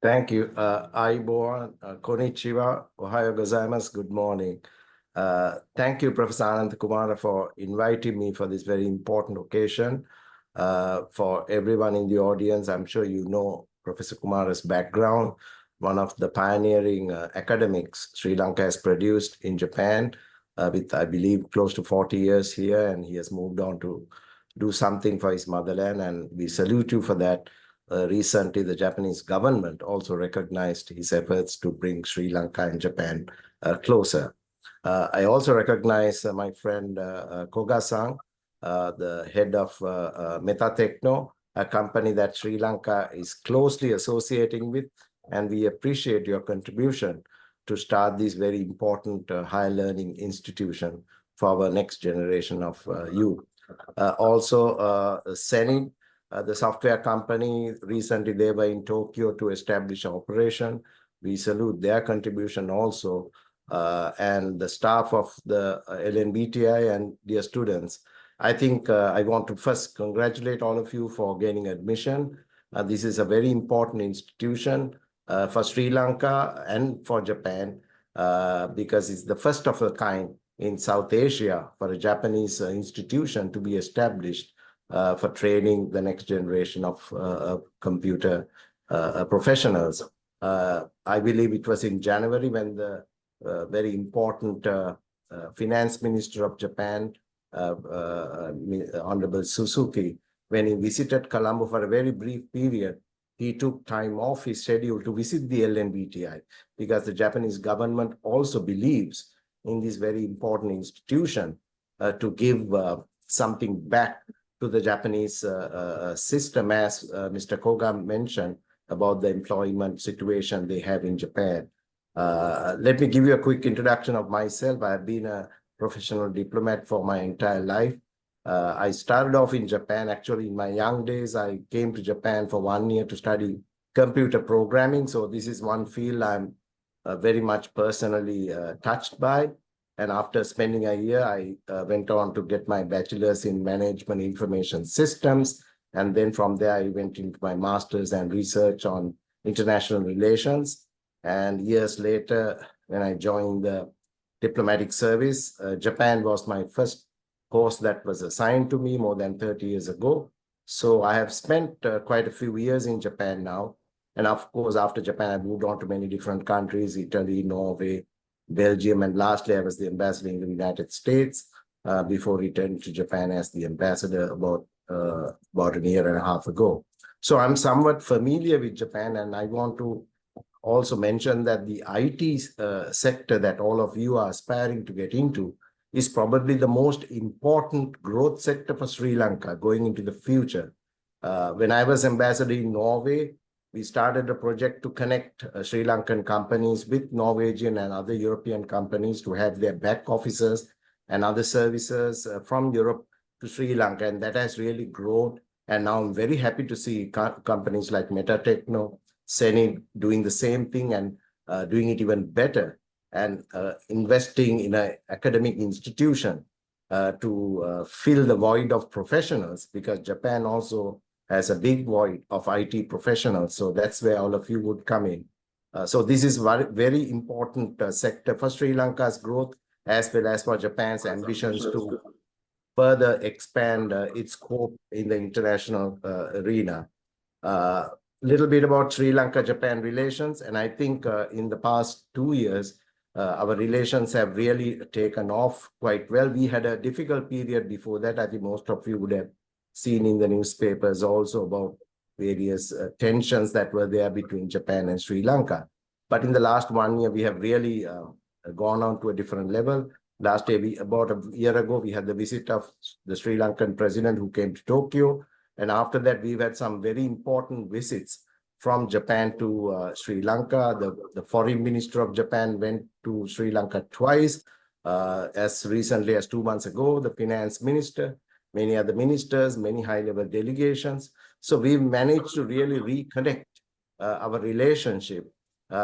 Thank you. Aiboan, konnichiwa, ohayo gozaimasu, good morning. Thank you, Professor Ananda Kumara, for inviting me for this very important occasion. For everyone in the audience, I'm sure you know Professor Kumara's background, one of the pioneering academics Sri Lanka has produced in Japan, with, I believe, close to 40 years here, and he has moved on to do something for his motherland, and we salute you for that. Recently, the Japanese government also recognized his efforts to bring Sri Lanka and Japan closer. I also recognize my friend Koga-San, the head of Metatechno, a company that Sri Lanka is closely associating with, and we appreciate your contribution to start this very important higher learning institution for our next generation of youth. Also, Hsenid, the software company, recently they were in Tokyo to establish an operation. We salute their contribution also, and the staff of the LNBTI and dear students. I think I want to first congratulate all of you for gaining admission. This is a very important institution for Sri Lanka and for Japan, because it's the first of a kind in South Asia for a Japanese institution to be established for training the next generation of computer professionals. I believe it was in January when the very important finance minister of Japan, Honorable Suzuki, when he visited Colombo for a very brief period, he took time off his schedule to visit the LNBTI, because the Japanese government also believes in this very important institution to give something back to the Japanese system, as Mr. Koga mentioned about the employment situation they have in Japan. Let me give you a quick introduction of myself. I have been a professional diplomat for my entire life. I started off in Japan. Actually, in my young days, I came to Japan for 1 year to study computer programming. So this is one field I'm very much personally touched by. And after spending a year, I went on to get my bachelor's in management information systems. And then from there, I went into my master's and research on international relations. And years later, when I joined the diplomatic service, Japan was my first course that was assigned to me more than 30 years ago. So I have spent quite a few years in Japan now. And of course, after Japan, I moved on to many different countries, Italy, Norway, Belgium, and lastly, I was the ambassador in the United States before returning to Japan as the ambassador about a year and a half ago. So I'm somewhat familiar with Japan, and I want to also mention that the IT sector that all of you are aspiring to get into is probably the most important growth sector for Sri Lanka going into the future. When I was ambassador in Norway, we started a project to connect Sri Lankan companies with Norwegian and other European companies to have their back offices and other services from Europe to Sri Lanka. And that has really grown. And now I'm very happy to see companies like Metatechno, Hsenid doing the same thing and doing it even better, and investing in an academic institution to fill the void of professionals, because Japan also has a big void of IT professionals. So that's where all of you would come in. So this is very, very important sector for Sri Lanka's growth, as well as for Japan's ambitions to further expand its scope in the international arena. Little bit about Sri Lanka-Japan relations. And I think in the past 2 years, our relations have really taken off quite well. We had a difficult period before that. I think most of you would have seen in the newspapers also about various tensions that were there between Japan and Sri Lanka. But in the last 1 year, we have really gone on to a different level. Last year, about a year ago, we had the visit of the Sri Lankan president who came to Tokyo. And after that, we've had some very important visits from Japan to Sri Lanka. The foreign minister of Japan went to Sri Lanka twice, as recently as 2 months ago, the finance minister, many other ministers, many high-level delegations. So we've managed to really reconnect our relationship,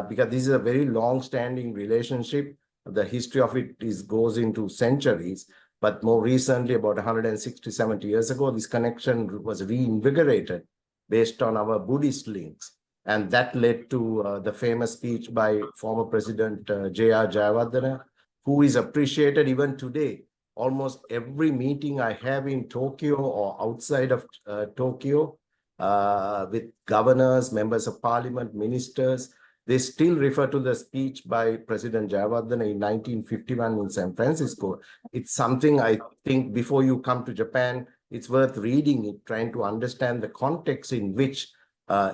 because this is a very long-standing relationship. The history of it goes into centuries. But more recently, about 160, 70 years ago, this connection was reinvigorated based on our Buddhist links. And that led to the famous speech by former President J.R. Jayawardena, who is appreciated even today. Almost every meeting I have in Tokyo or outside of Tokyo with governors, members of parliament, ministers, they still refer to the speech by President Jayawardena in 1951 in San Francisco. It's something I think before you come to Japan, it's worth reading it, trying to understand the context in which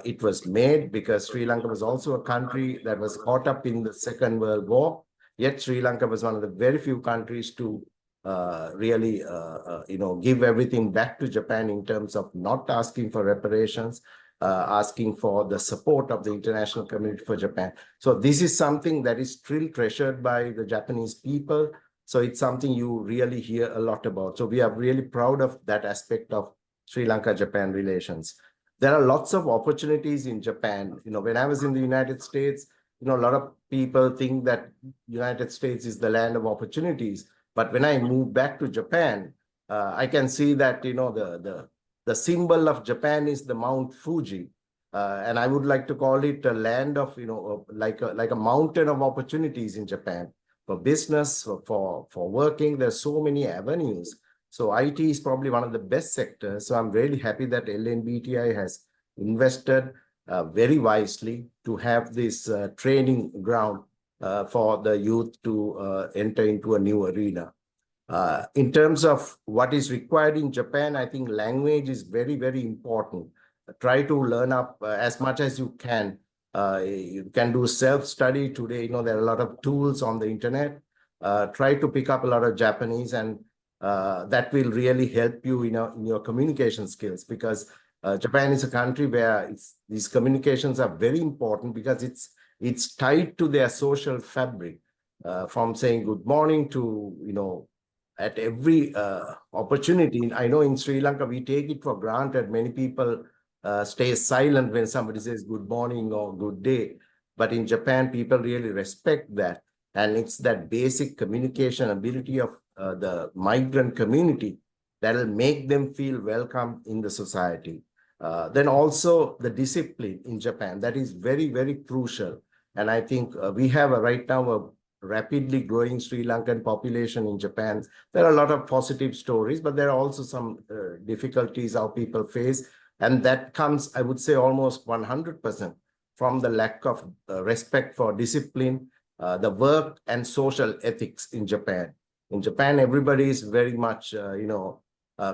it was made, because Sri Lanka was also a country that was caught up in the Second World War. Yet Sri Lanka was one of the very few countries to really, give everything back to Japan in terms of not asking for reparations, asking for the support of the international community for Japan. So this is something that is still treasured by the Japanese people. So it's something you really hear a lot about. So we are really proud of that aspect of Sri Lanka-Japan relations. There are lots of opportunities in Japan. When I was in the United States, a lot of people think that United States is the land of opportunities. But when I moved back to Japan, I can see that, the symbol of Japan is the Mount Fuji. And I would like to call it a land of, like a mountain of opportunities in Japan for business, for working. There's so many avenues. So IT is probably one of the best sectors. So I'm really happy that LNBTI has invested very wisely to have this training ground for the youth to enter into a new arena. In terms of what is required in Japan, I think language is very, very important. Try to learn up as much as you can. You can do self-study today. There are a lot of tools on the internet. Try to pick up a lot of Japanese, and that will really help you in your communication skills, because Japan is a country where these communications are very important, because it's tied to their social fabric, from saying good morning to, at every opportunity. I know in Sri Lanka, we take it for granted. Many people stay silent when somebody says good morning or good day. But in Japan, people really respect that. And it's that basic communication ability of the migrant community that will make them feel welcome in the society. Then also the discipline in Japan, that is very, very crucial. And I think we have right now a rapidly growing Sri Lankan population in Japan. There are a lot of positive stories, but there are also some difficulties our people face. And that comes, I would say, almost 100% from the lack of respect for discipline, the work and social ethics in Japan. In Japan, everybody is very much,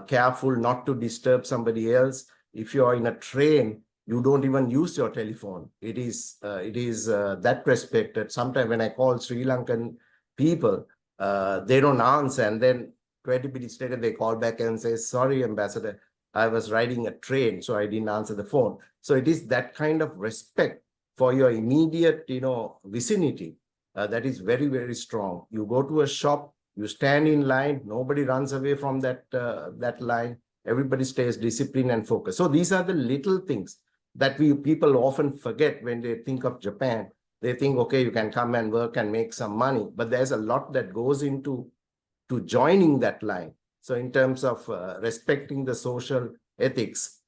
careful not to disturb somebody else. If you are in a train, you don't even use your telephone. It is that respected. Sometimes when I call Sri Lankan people, they don't answer. And then 20 minutes later, they call back and say, sorry, Ambassador, I was riding a train, so I didn't answer the phone. So it is that kind of respect for your immediate, vicinity that is very, very strong. You go to a shop, you stand in line, nobody runs away from that line. Everybody stays disciplined and focused. So these are the little things that people often forget when they think of Japan. They think, okay, you can come and work and make some money, but there's a lot that goes into joining that line. So in terms of respecting the social ethics,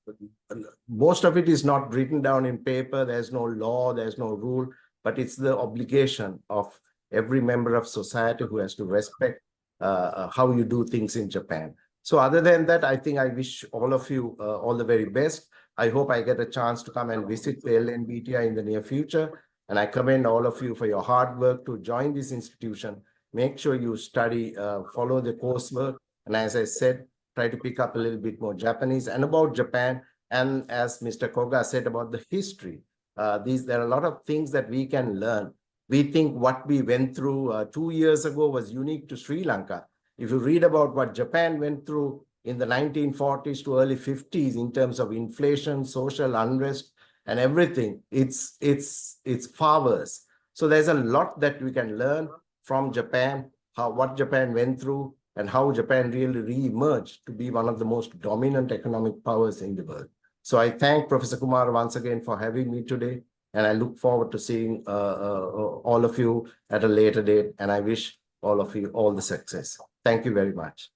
most of it is not written down in paper. There's no law, there's no rule, but it's the obligation of every member of society who has to respect how you do things in Japan. So other than that, I think I wish all of you all the very best. I hope I get a chance to come and visit the LNBTI in the near future. And I commend all of you for your hard work to join this institution. Make sure you study, follow the coursework. And as I said, try to pick up a little bit more Japanese and about Japan. And as Mr. Koga said about the history, there are a lot of things that we can learn. We think what we went through 2 years ago was unique to Sri Lanka. If you read about what Japan went through in the 1940s to early 50s in terms of inflation, social unrest, and everything, it's far worse. So there's a lot that we can learn from Japan, what Japan went through, and how Japan really re-emerged to be one of the most dominant economic powers in the world. So I thank Professor Kumar once again for having me today, and I look forward to seeing all of you at a later date, and I wish all of you all the success. Thank you very much.